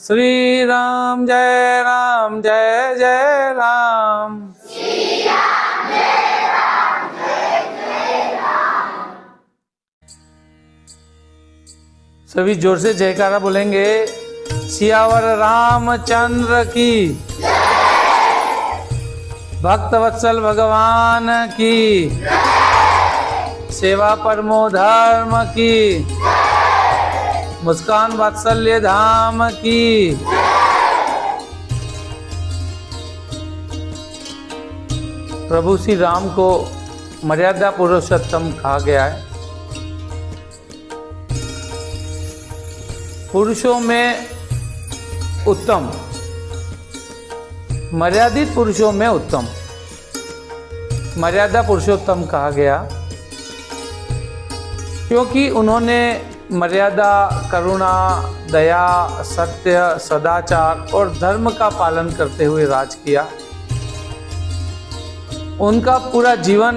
श्री राम जय राम जय जय राम। श्री राम जय राम जय जय राम। सभी जोर से जयकारा बोलेंगे। सियावर रामचंद्र की भक्त वत्सल भगवान की, सेवा परमो धर्म की, मुस्कान वात्सल्य धाम की। प्रभु श्री राम को मर्यादा पुरुषोत्तम कहा गया है। पुरुषों में उत्तम, मर्यादित पुरुषों में उत्तम, मर्यादा पुरुषोत्तम कहा गया क्योंकि उन्होंने मर्यादा, करुणा, दया, सत्य, सदाचार और धर्म का पालन करते हुए राज किया। उनका पूरा जीवन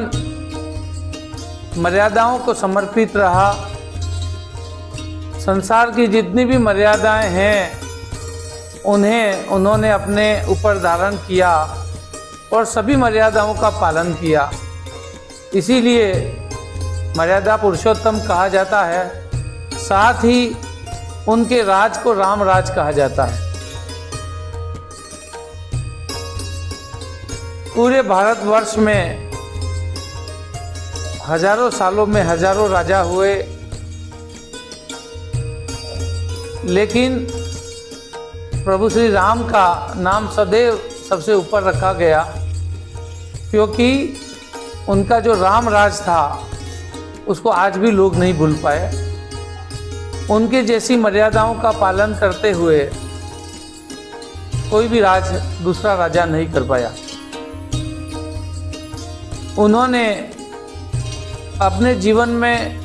मर्यादाओं को समर्पित रहा। संसार की जितनी भी मर्यादाएं हैं उन्होंने अपने ऊपर धारण किया और सभी मर्यादाओं का पालन किया। इसीलिए मर्यादा पुरुषोत्तम कहा जाता है। साथ ही उनके राज को राम राज कहा जाता है। पूरे भारतवर्ष में हजारों सालों में हजारों राजा हुए, लेकिन प्रभु श्री राम का नाम सदैव सबसे ऊपर रखा गया क्योंकि उनका जो राम राज था उसको आज भी लोग नहीं भूल पाए। उनके जैसी मर्यादाओं का पालन करते हुए कोई भी दूसरा राजा नहीं कर पाया। उन्होंने अपने जीवन में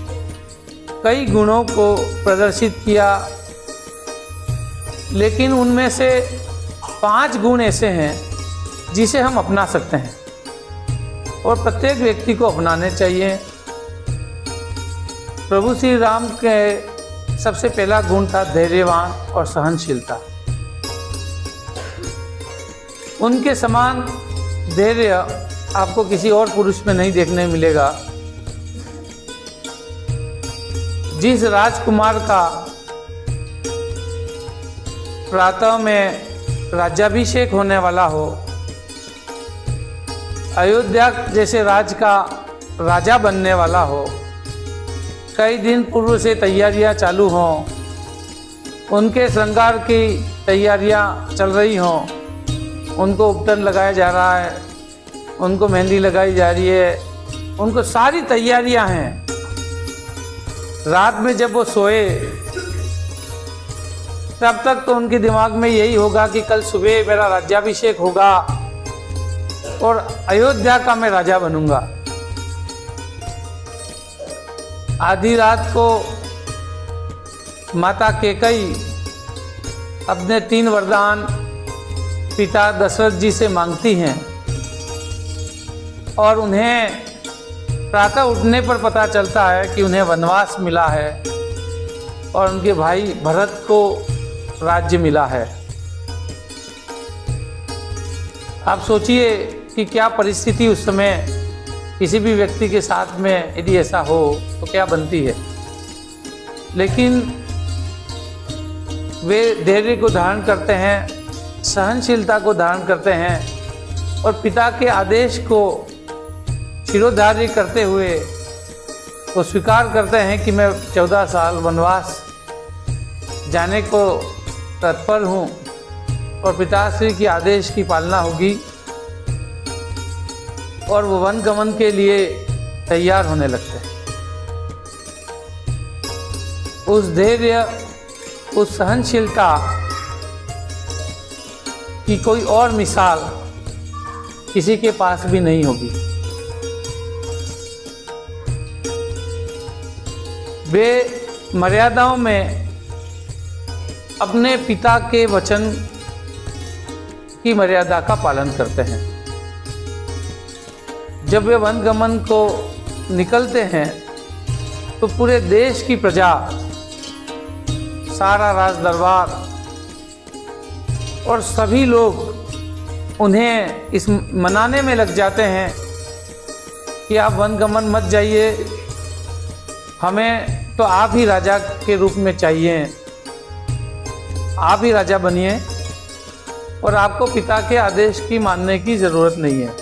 कई गुणों को प्रदर्शित किया, लेकिन उनमें से 5 गुण ऐसे हैं जिसे हम अपना सकते हैं और प्रत्येक व्यक्ति को अपनाने चाहिए। प्रभु श्री राम के सबसे पहला गुण था धैर्यवान और सहनशीलता। उनके समान धैर्य आपको किसी और पुरुष में नहीं देखने मिलेगा। जिस राजकुमार का प्रातः में राज्याभिषेक होने वाला हो, अयोध्या जैसे राज्य का राजा बनने वाला हो, कई दिन पूर्व से तैयारियां चालू हों, उनके श्रृंगार की तैयारियां चल रही हों, उनको उपटन लगाया जा रहा है, उनको मेहंदी लगाई जा रही है, उनको सारी तैयारियां हैं। रात में जब वो सोए तब तक तो उनके दिमाग में यही होगा कि कल सुबह मेरा राज्याभिषेक होगा और अयोध्या का मैं राजा बनूंगा। आधी रात को माता कैकेयी अपने 3 वरदान पिता दशरथ जी से मांगती हैं और उन्हें प्रातः उठने पर पता चलता है कि उन्हें वनवास मिला है और उनके भाई भरत को राज्य मिला है। आप सोचिए कि क्या परिस्थिति उस समय किसी भी व्यक्ति के साथ में यदि ऐसा हो तो क्या बनती है। लेकिन वे धैर्य को धारण करते हैं, सहनशीलता को धारण करते हैं और पिता के आदेश को शिरोधार्य करते हुए वो स्वीकार करते हैं कि मैं 14 साल वनवास जाने को तत्पर हूँ और पिताश्री की आदेश की पालना होगी, और वो वन गमन के लिए तैयार होने लगते हैं। उस धैर्य, उस सहनशीलता की कोई और मिसाल किसी के पास भी नहीं होगी। वे मर्यादाओं में अपने पिता के वचन की मर्यादा का पालन करते हैं। जब वे वन गमन को निकलते हैं तो पूरे देश की प्रजा, सारा राज दरबार और सभी लोग उन्हें इस मनाने में लग जाते हैं कि आप वनगमन मत जाइए, हमें तो आप ही राजा के रूप में चाहिए, आप ही राजा बनिए और आपको पिता के आदेश की मानने की ज़रूरत नहीं है।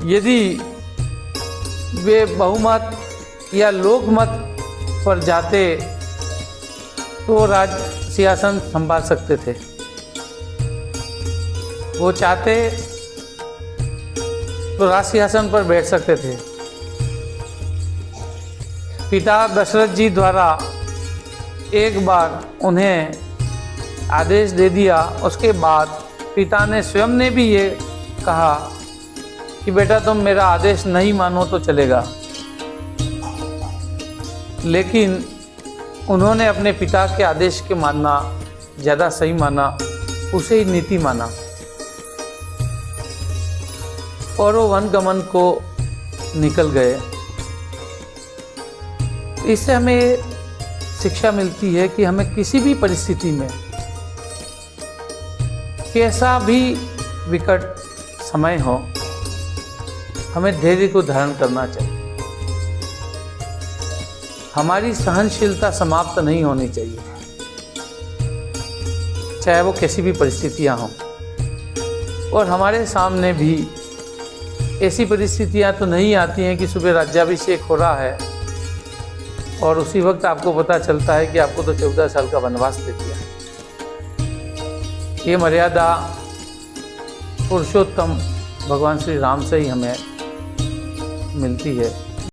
यदि वे बहुमत या लोकमत पर जाते तो राज सिंहासन संभाल सकते थे। वो चाहते तो राज सिंहासन पर बैठ सकते थे। पिता दशरथ जी द्वारा एक बार उन्हें आदेश दे दिया, उसके बाद पिता ने स्वयं ने भी ये कहा कि बेटा तुम मेरा आदेश नहीं मानो तो चलेगा, लेकिन उन्होंने अपने पिता के आदेश के मानना ज़्यादा सही माना, उसे ही नीति माना और वो वनगमन को निकल गए। इससे हमें शिक्षा मिलती है कि हमें किसी भी परिस्थिति में, कैसा भी विकट समय हो, हमें धैर्य को धारण करना चाहिए। हमारी सहनशीलता समाप्त नहीं होनी चाहिए, चाहे वो कैसी भी परिस्थितियां हों। और हमारे सामने भी ऐसी परिस्थितियां तो नहीं आती हैं कि सुबह राज्याभिषेक हो रहा है और उसी वक्त आपको पता चलता है कि आपको तो 14 साल का वनवास दे दिया। ये मर्यादा पुरुषोत्तम भगवान श्री राम से ही हमें मिलती है।